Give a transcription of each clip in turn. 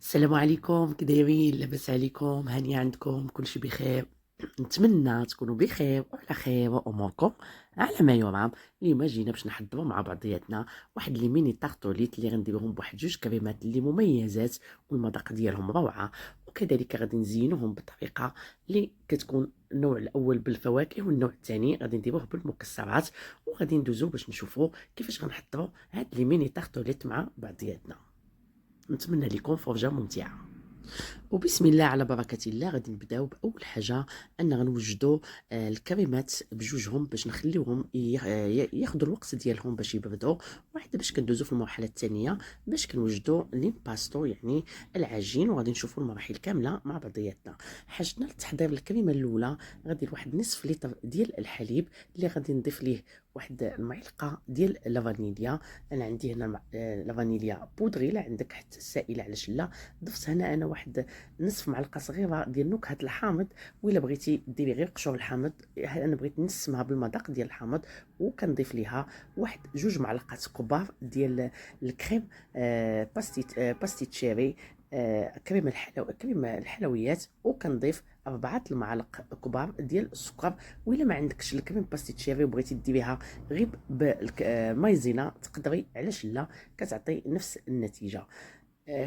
السلام عليكم، كي دايرين؟ لاباس عليكم؟ هاني عندكم كلشي بخير؟ نتمنى تكونوا بخير وعلى خير واموركم على ما يرام. اليوم جينا باش نحضروا مع بعضياتنا واحد لي ميني طارطوليت اللي غنديروهم بواحد جوج كريمات اللي مميزات والمذاق ديالهم روعه، وكذلك غادي نزينوهم بطريقه اللي كتكون النوع الاول بالفواكه والنوع الثاني غادي نديروه بالمكسرات، وغادي ندوزو باش نشوفوا كيفاش غنحضروا هاد لي ميني طارطوليت مع بعضياتنا. نتمنى لكم فرجه ممتعه. وبسم الله على بركة الله غادي نبداو بأول حاجة أن غنوجدوا الكريمات بجوجهم باش نخليوهم ياخدوا الوقت ديالهم باش يبردوا، وحتى باش كندوزو في المرحلة الثانية باش كنوجدوا ليمباستو يعني العجين، وغادي نشوفوا المراحل كاملة مع بعضياتنا. حاجتنا لتحضير الكريمة الأولى غادي واحد نصف لتر ديال الحليب اللي غادي نضيف ليه واحد المعلقة ديال لافانيليا. أنا عندي هنا لافانيليا بودري، لا عندك حتى السائلة علاش لا. ضفت هنا أنا واحد نصف معلقه صغيره ديال نكهه الحامض، وإلا بغيتي ديري غير قشور الحامض، انا بغيت نسمها بالمذاق ديال الحامض. وكنضيف ليها واحد جوج معلقات كبار ديال الكريم باستي تشيري، كريم الحلويات. وكنضيف 4 المعالق كبار ديال السكر، وإلا ما عندكش الكريم باستي تشيري وبغيتي ديريها غير بالمايزينا تقدري، علاش لا، كتعطي نفس النتيجه.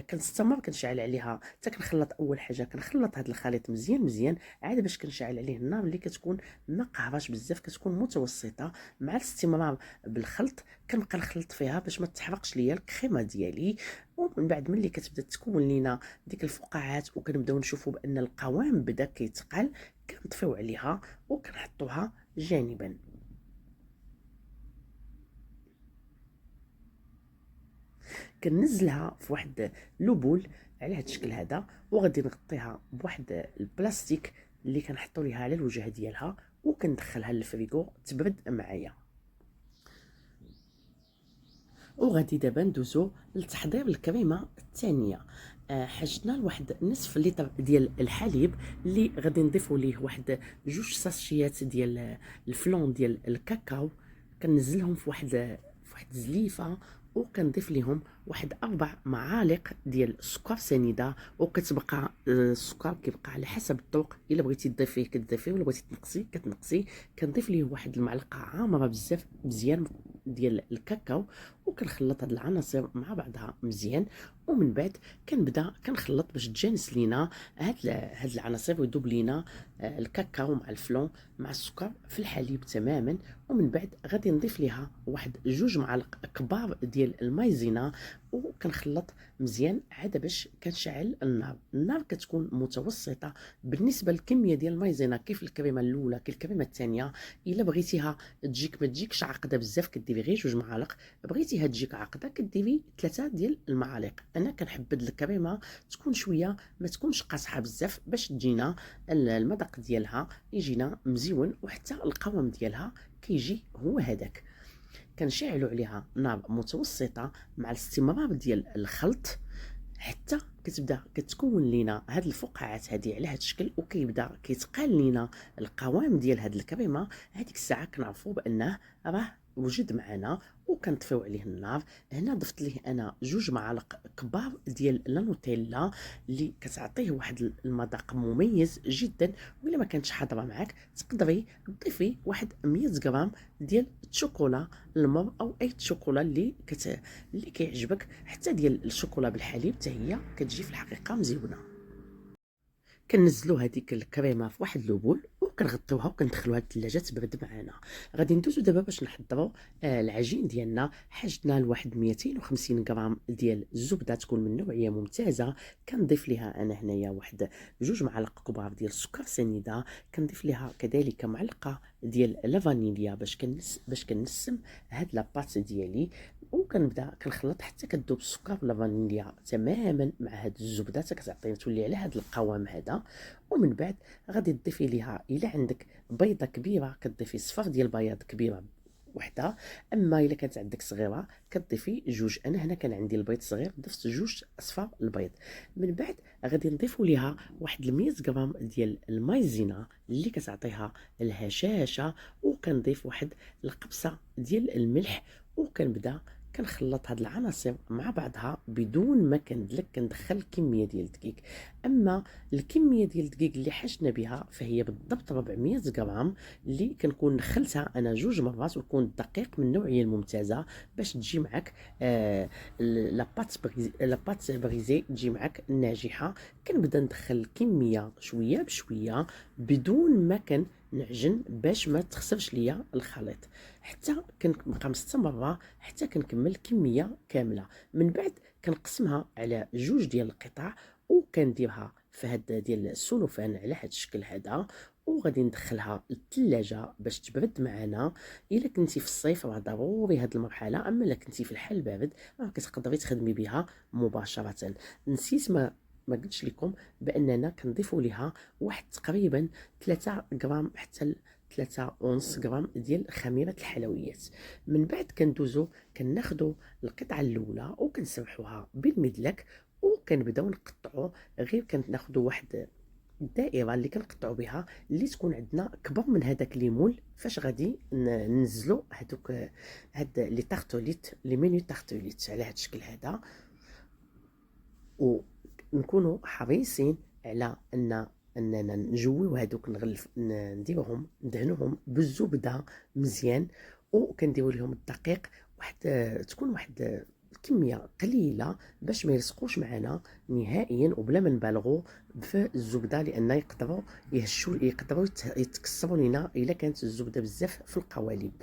كنستمر كنشعل عليها حتى كنخلط. اول حاجه كنخلط هذا الخليط مزيان مزيان عاد باش كنشعل عليه النار اللي كتكون ما قهراش بزاف، كتكون متوسطه. مع الاستمرار بالخلط كنبقى نخلط فيها باش ما تحرقش ليا الكريمه ديالي. ومن بعد ملي كتبدا تكون لينا ديك الفقاعات وكنبداو نشوفوا بان القوام بدا كيتقال، كنطفيو عليها وكنحطوها جانبا. كننزلها في واحد لوبول على هذا الشكل هذا، وغادي نغطيها بواحد البلاستيك اللي كنحطوا ليها على الوجه ديالها، وكندخلها للفريغو تبرد معايا. وغادي دابا ندوزو لتحضير الكريمه الثانيه. حاجتنا لواحد نصف لتر ديال الحليب اللي غادي نضيفو ليه واحد جوج ساشيات ديال الفلون ديال الكاكاو. كنزلهم في واحد زليفه، وكنضيف ليهم واحد 4 معالق ديال السكر سنيده. وكتبقى السكر كيبقى على حسب الذوق، الا بغيتي تضيفيه كتضيفيه، ولا بغيتي تنقصي كتنقصي. كنضيف ليه واحد المعلقه عامره بزاف مزيان ديال الكاكاو، وكنخلط هاد العناصر مع بعضها مزيان. ومن بعد كنبدا كنخلط باش تجانس لينا هاد العناصر ويذوب لينا الكاكاو مع الفلون مع السكر في الحليب تماما. ومن بعد غادي نضيف ليها واحد 2 معالق كبار ديال المايزينا، وكنخلط مزيان عاد باش كنشعل النار كتكون متوسطه بالنسبه للكميه ديال المايزينا. كيف الكريمه الاولى كيف الكريمه الثانيه، الا بغيتيها تجيك ما تجيكش عاقده بزاف كديري غير 2 معالق، بغيتيها تجيك عاقده كديري 3 ديال المعالق. انا كنحبذ الكريمه تكون شويه ما تكونش قاصحه بزاف باش تجينا المذاق ديالها يجينا مزيون، وحتى القوام ديالها كيجي هو هذاك. كنشعلوا عليها نار متوسطه مع الاستمرار ديال الخلط حتى كتبدا كتكون لينا هاد الفقاعات هادي على هاد الشكل، وكيبدا كيتقال لينا القوام ديال هاد الكريمه. هذيك الساعه كنعرفوا بانه راه وجد معنا، وكنطفيو عليه النار. هنا ضفت ليه انا 2 معالق كبار ديال لا نوتيلا اللي كتعطيه واحد المذاق مميز جدا. وإلا ما كانتش حاضره معاك تقدري تضيفي واحد 100 غرام ديال الشوكولا المر، او اي شوكولا اللي كيعجبك. حتى ديال الشوكولا بالحليب حتى هي كتجي في الحقيقه مزيونه. كنزلوا هذيك الكريمه في واحد لوبول وكنغطيوها وكندخلوها للثلاجه تبرد معنا. غادي ندوزو دابا باش نحضروا العجين ديالنا. حاجتنا لواحد 250 غرام ديال الزبده تكون من نوعيه ممتازه. كنضيف ليها انا هنايا واحد 2 معالق كبار ديال السكر سنيده. كنضيف ليها كذلك معلقه ديال لا فانيليا باش كنسم هاد لاباط ديالي. وكنبدا كنخلط حتى كذوب السكر ولا فانيليا تماما مع هاد الزبده حتى كتعطي تولي على هاد القوام هذا. ومن بعد غادي تضيفي ليها الا عندك بيضه كبيره كتضيفي صفر ديال البياض كبيره وحده، اما الا كانت عندك صغيره كتضيفي جوج. انا هنا كان عندي البيض صغير ضفت 2 اصفار البيض. من بعد غادي نضيفوا ليها واحد 100 غرام ديال المايزينا اللي كتعطيها الهشاشه. وكنضيف واحد القبصه ديال الملح، وكنبدا كنخلط هاد العناصر مع بعضها بدون ما كندلك كندخل الكميه ديال الدقيق. اما الكميه ديال الدقيق اللي حاجتنا بها فهي بالضبط 400 غرام، اللي كنكون نخلتها انا 2 مرات، ويكون الدقيق من النوعيه الممتازه باش تجي معك لاباط بريزي تجي معك ناجحه. كنبدا ندخل الكميه شويه بشويه بدون ما نعجن باش ما تخسرش ليا الخليط، حتى كنبقى مستمره حتى كنكمل الكميه كامله. من بعد كنقسمها على 2 ديال القطع، وكنديرها في هاد ديال السلوفان على هاد الشكل هذا، وغادي ندخلها للثلاجه باش تبرد معنا. الا كنتي في الصيف راه ضروري هاد المرحله، اما الا كنتي في الحال بارد راه كتقدري تخدمي بها مباشره. نسيت ما قلتش لكم باننا كنضيفوا ليها واحد تقريبا 3 غرام حتى 3 ونص غرام ديال خميره الحلويات. من بعد كندوزو كناخدو القطعه الاولى وكنسرحوها بالمدلك، وكنبداو نقطعو. غير كناخدو واحد الدائره اللي كنقطعو بها اللي تكون عندنا كبر من هذاك ليمول، فاش غادي ننزلو هاد لي تارتوليت لي ميني تارتوليت على هاد الشكل هذا. ونكونوا حريصين على اننا نجويو هذوك نديروهم ندهنوهم بالزبده مزيان، وكنديروا لهم الدقيق واحد تكون واحد كميه قليله باش ما يلصقوش معنا نهائيا، وبلا ما نبالغوا في الزبده، لان يقدروا يقدروا يتكسروا لينا الا كانت الزبده بزاف في القوالب.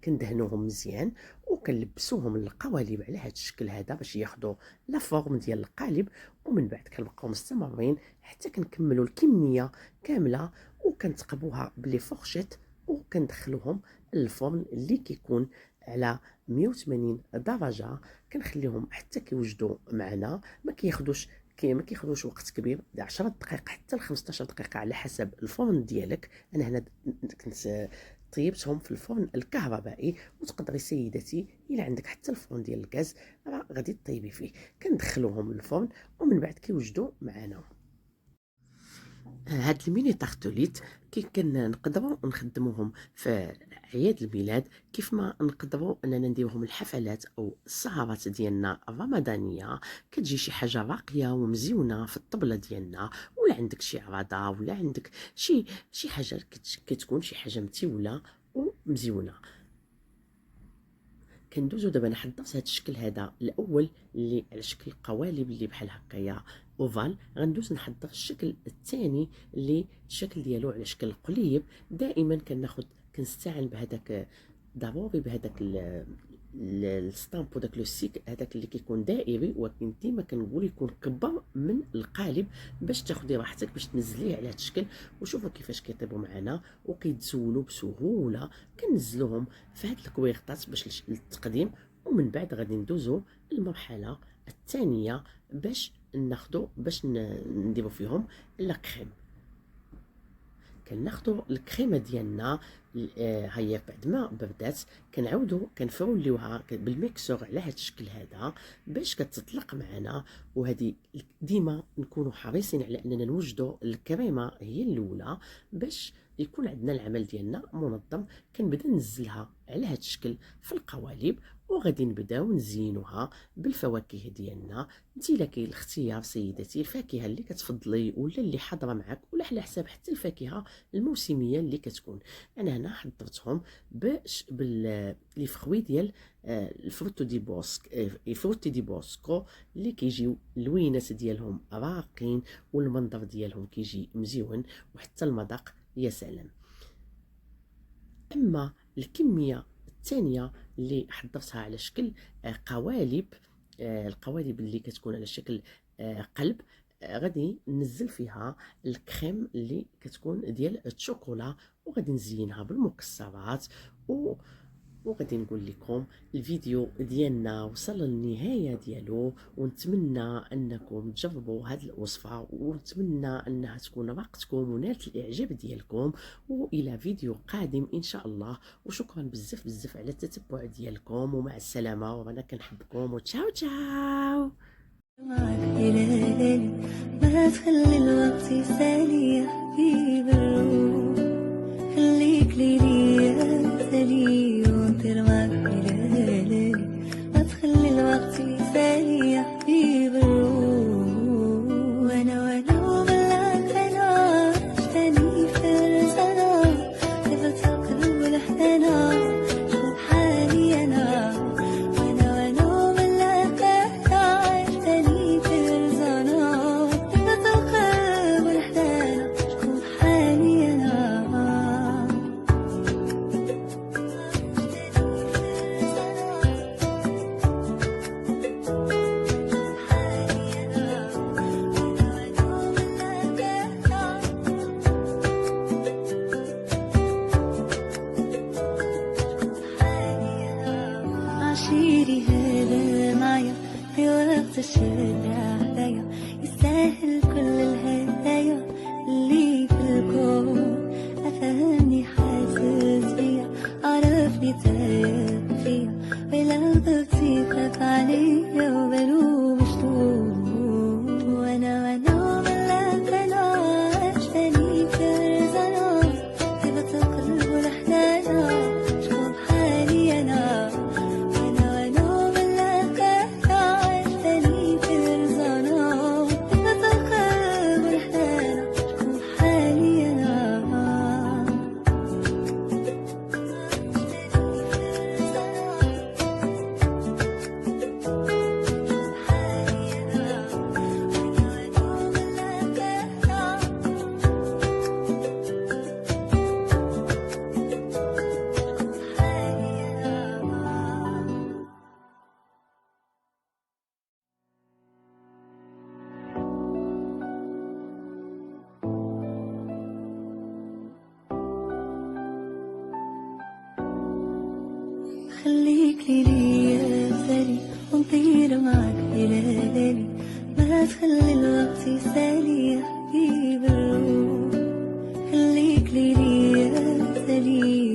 كندهنوهم مزيان وكنلبسوهم القوالب على هذا الشكل هذا باش ياخذوا لا فورم ديال القالب. ومن بعد كنبقاو مستمرين حتى كنكملوا الكميه كامله، وكنتقبوها بلي فورشيت، وكندخلوهم للفرن اللي كيكون على 180 درجه. كنخليهم حتى كيوجدوا معنا، ما كياخذوش وقت كبير، 10 دقائق حتى ل 15 دقيقه على حسب الفرن ديالك. انا هنا كنت طيبتهم في الفرن الكهربائي، وتقدري سيدتي الا عندك حتى الفرن ديال الغاز راه غادي طيبي فيه. كندخلوهم للفرن ومن بعد كيوجدوا معنا. هاد الميني تارتوليت نقدروا نخدموهم في اعياد الميلاد، كيف ما نقدروا اننا نديروهم الحفلات او السهرات ديالنا الرمضانيه. كتجي شي حاجه راقيه ومزيونه في الطبله ديالنا، ولا عندك شي عراضه، ولا عندك شي حاجه كتكون شي حاجه متيوله ومزيونه. كندوزو دابا. انا حضرت هذا الشكل هذا الاول اللي على شكل قوالب اللي بحال هكايا اوفال. غندوز نحضر الشكل الثاني اللي الشكل ديالو على شكل قليب. دائما كنستعن بهذاك، ضروري بهذاك الستامب وداك لو سيك هذاك اللي كيكون دائري، ولكن ديما كنقول يكون كبر من القالب باش تاخدي راحتك باش تنزليه على هذا الشكل. وشوفوا كيفاش كيطيبوا معنا وكيتزولوا بسهوله. كنزلوهم في هاد الكويغطات باش للتقديم، ومن بعد غادي ندوزو المرحله الثانيه باش نديرو فيهم لا كريم. كناخدو الكريمه ديالنا هي بعد ما بردات كنعاودو كنفروليوها بالميكسور على هذا الشكل هذا باش كتطلق معنا. وهذه ديما نكونوا حريصين على اننا نوجدوا الكريمه هي الاولى باش يكون عندنا العمل ديالنا منظم. كنبدا ننزلها على هذا الشكل في القوالب، وغادي نبداو نزينوها بالفواكه ديالنا. نتيلا كاين الاختيار سيدتي، الفاكهه اللي كتفضلي ولا اللي حاضره معك، ولا على حساب حتى الفاكهه الموسميه اللي كتكون. انا هنا حضرتهم باش لي فروي ديال الفروتو دي بوسكو اللي كيجيو اللوينات ديالهم راقين، والمنظر ديالهم كيجي مزيون، وحتى المذاق يا سلام. اما الكميه الثانيه اللي حضرتها على شكل قوالب، القوالب اللي كتكون على شكل قلب، غادي ننزل فيها الكريم اللي كتكون ديال الشوكولا، وغادي نزينها بالمكسرات. وغادي نقول لكم الفيديو ديالنا وصل للنهايه ديالو، ونتمنى انكم تجربوا هذه الوصفه، ونتمنى انها تكون راقتكم ونالت الاعجاب ديالكم. والى فيديو قادم ان شاء الله. وشكرا بزاف بزاف على التتبع ديالكم، ومع السلامه، وانا كنحبكم، وتشاو تشاو. معك إلى ما تخلي الوقت يسالي يا حبيب الروح، خليك ليلي يا سلي وانطر معك إلى ما تخلي خليك ليلي يا سالي ونطير معك إلى ليالي ما تخلي الوقت يسالي يا حبيب الروح خليك ليلي يا سالي